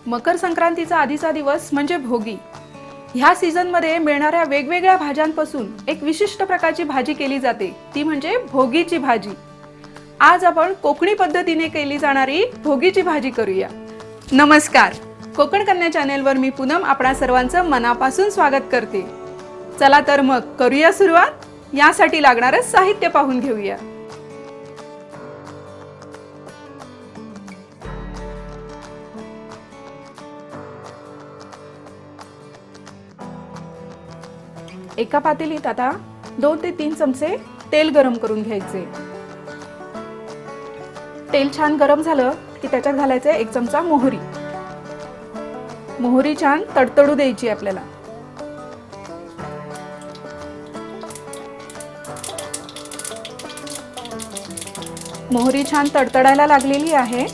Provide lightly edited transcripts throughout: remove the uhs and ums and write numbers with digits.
मकर संक्रांतीचा आधीचा दिवस म्हणजे भोगी। ह्या सीझनमध्ये मिळणाऱ्या वेगवेगळ्या भाज्यांपासून एक विशिष्ट प्रकारची भाजी केली जाते, ती म्हणजे भोगीची भाजी। आज आपण कोकणी पद्धतीने केली जाणारी भोगीची भाजी करूया। नमस्कार, कोकण कन्या चॅनेलवर मी पूनम आपणा सर्वांचं मनापासून स्वागत करते। चला तर मग करूया सुरुवात। यासाठी लागणारे साहित्य पाहून घेऊया। एका पातेलीत आता 2 ते 3 चमचे तेल गरम करून घ्यायचे। तेल छान गरम झालं की त्याच्यात घालायचे 1 चमचा मोहरी। मोहरी छान तडतडू द्यायची आपल्याला। मोहरी छान तडतडायला लागलेली आहे।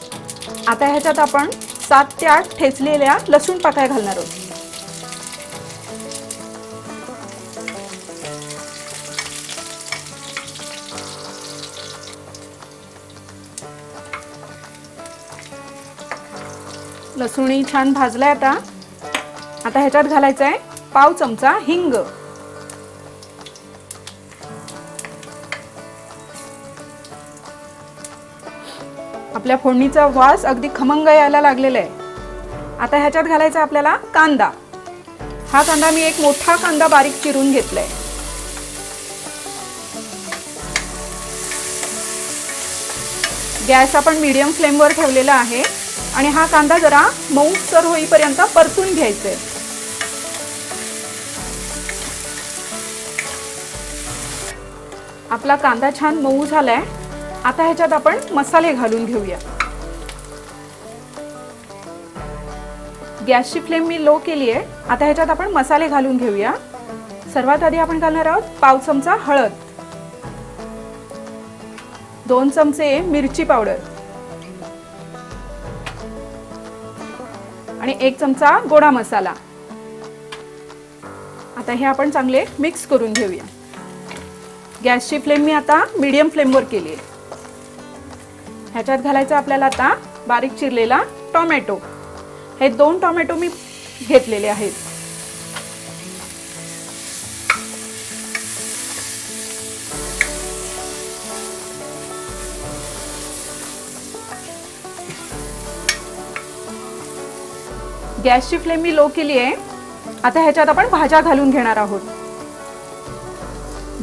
आता ह्याच्यात आपण 7 ते 8 ठेचलेल्या लसूण पाकळ्या घालणार आहोत। लसूणी छान भाजलाय आता ह्याच्यात घालायचं आहे पाव चमचा हिंग। आपल्या फोडणीचा वास अगदी खमंग यायला लागलेला आहे। आता ह्याच्यात घालायचा आपल्याला कांदा। हा कांदा मी एक मोठा कांदा बारीक चिरून घेतलाय। गॅस आपण मीडियम फ्लेमवर ठेवलेला आहे आणि हा कांदा जरा मऊसर होईपर्यंत परतून घ्यायचा आहे। आपला कांदा छान मऊ झालाय। आता ह्याच्यात आपण मसाले घालून घेऊया। गॅसची फ्लेम मी लो केली आहे। आता ह्याच्यात आपण मसाले घालून घेऊया। सर्वात आधी आपण घालणार आहोत पाव चमचा हळद, 2 चमचे मिरची पावडर आणि 1 चमचा गोडा मसाला। आता हे आपण चांगले मिक्स करून घेऊया। गॅसची फ्लेम मी आता मीडियम फ्लेमवर केली आहे। ह्याच्यात घालायचं आपल्याला आता बारीक चिरलेला टोमॅटो। हे 2 टोमॅटो मी घेतलेले आहेत। गॅसची फ्लेम मी लो केली आहे। आता ह्याच्यात आपण भाज्या घालून घेणार आहोत।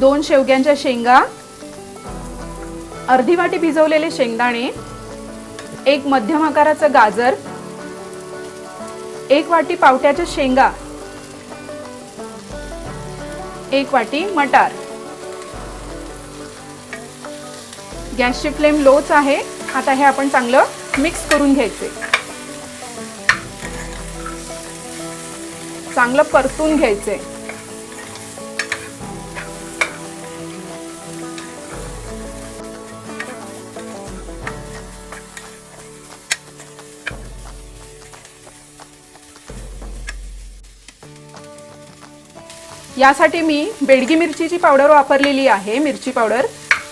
2 शेवग्यांच्या शेंगा, अर्धी वाटी भिजवलेले शेंगदाणे, 1 मध्यम आकाराचं गाजर, 1 वाटी पावट्याच्या शेंगा, 1 वाटी मटार। गॅसची फ्लेम लोच आहे। आता हे आपण चांगलं मिक्स करून घ्यायचे, चांगलं परतून घ्यायचे। यासाठी मी बेडगी मिरचीची पावडर वापरलेली आहे, मिरची पावडर,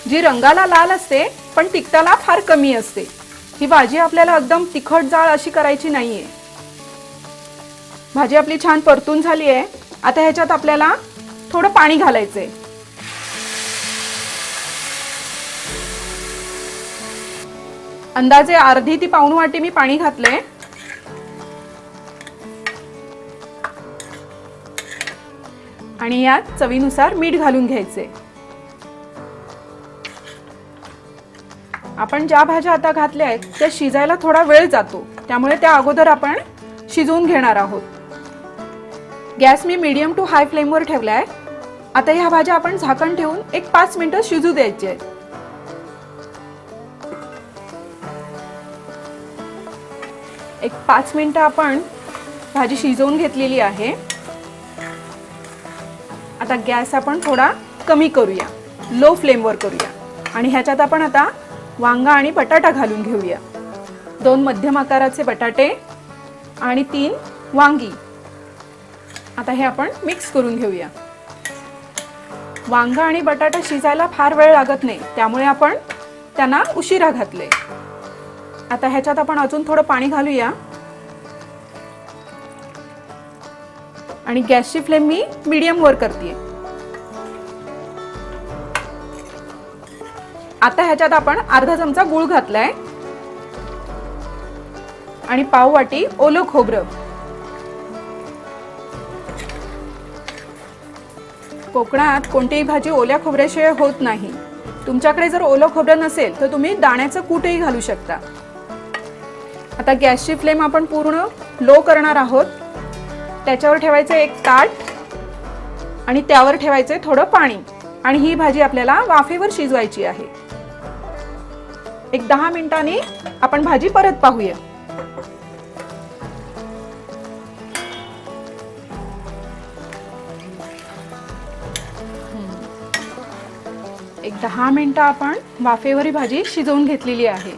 जी रंगाला लाल असते पण तिखटाला फार कमी असते। ही भाजी आपल्याला एकदम तिखट जाळ अशी करायची नाहीये। भाजी आपली छान परतून झाली आहे। आता ह्याच्यात आपल्याला थोडं पाणी घालायचंय। अंदाजे अर्धी ती पाऊण वाटी मी पाणी घातलंय आणि यात चवीनुसार मीठ घालून घ्यायचे। आपण ज्या भाज्या आता घातल्या आहेत त्या शिजायला थोडा वेळ जातो, त्यामुळे त्या अगोदर आपण शिजवून घेणार आहोत। गॅस मी मीडियम टू हाय फ्लेमवर ठेवलाय। आता ह्या भाज्या आपण झाकण ठेवून एक 5 मिनिटं शिजू द्यायचे आहेत। एक 5 मिनिटं आपण भाजी शिजवून घेतलेली आहे। आता गॅस आपण थोडा कमी करूया, लो फ्लेमवर करूया आणि ह्याच्यात आपण आता वांगा आणि बटाटा घालून घेऊया। 2 मध्यम आकाराचे बटाटे आणि 3 वांगी। आता हे आपण मिक्स करून घेऊया। वांगा आणि बटाटा शिजायला फार वेळ लागत नाही, त्यामुळे आपण त्यांना उशिरा घातले। आता ह्याच्यात आपण अजून थोडं पाणी घालूया आणि गॅसची फ्लेम मी मीडियम वर करते. आता ह्याच्यात आपण अर्धा चमचा गूळ घातलाय आणि पाव वाटी ओलं खोबरं. कोकणात कोणतीही भाजी ओल्या खोबऱ्याशिवाय होत नाही. तुमच्याकडे जर ओलं खोबरं नसेल तर तुम्ही दाण्याचं कूटही घालू शकता. आता गॅसची फ्लेम आपण पूर्ण लो करणार आहोत. त्याच्यावर ठेवायचं एक ताट आणि त्यावर ठेवायचं थोडं पाणी आणि ही भाजी आपल्याला वाफेवर शिजवायची आहे. एक 10 मिनिटांनी आपण भाजी परत पाहूया. एक 10 मिनिटं आपण वाफेवर ही भाजी शिजवून घेतलेली आहे.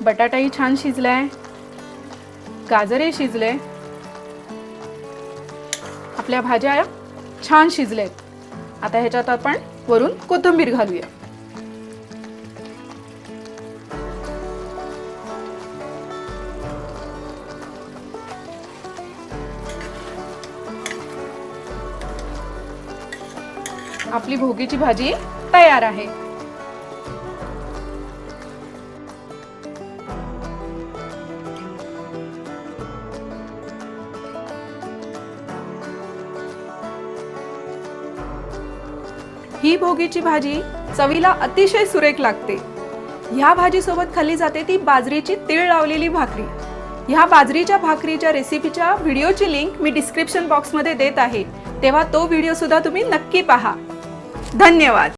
बटाटाही छान शिजलाय, गाजरही शिजले, आपल्या भाज्या छान शिजलेत. आता ह्याच्यात आपण वरून कोथिंबीर घालूया. आपली भोगीची भाजी तयार आहे. ही भोगीची भाजी चवीला अतिशय सुरेख लागते. ह्या भाजी सोबत खाल्ली जाते ती बाजरीची तीळ लावलेली भाकरी. ह्या बाजरीच्या भाकरीच्या रेसिपीच्या व्हिडिओची लिंक मी डिस्क्रिप्शन बॉक्समध्ये देत आहे, तेव्हा तो व्हिडिओ सुद्धा तुम्ही नक्की पहा. धन्यवाद.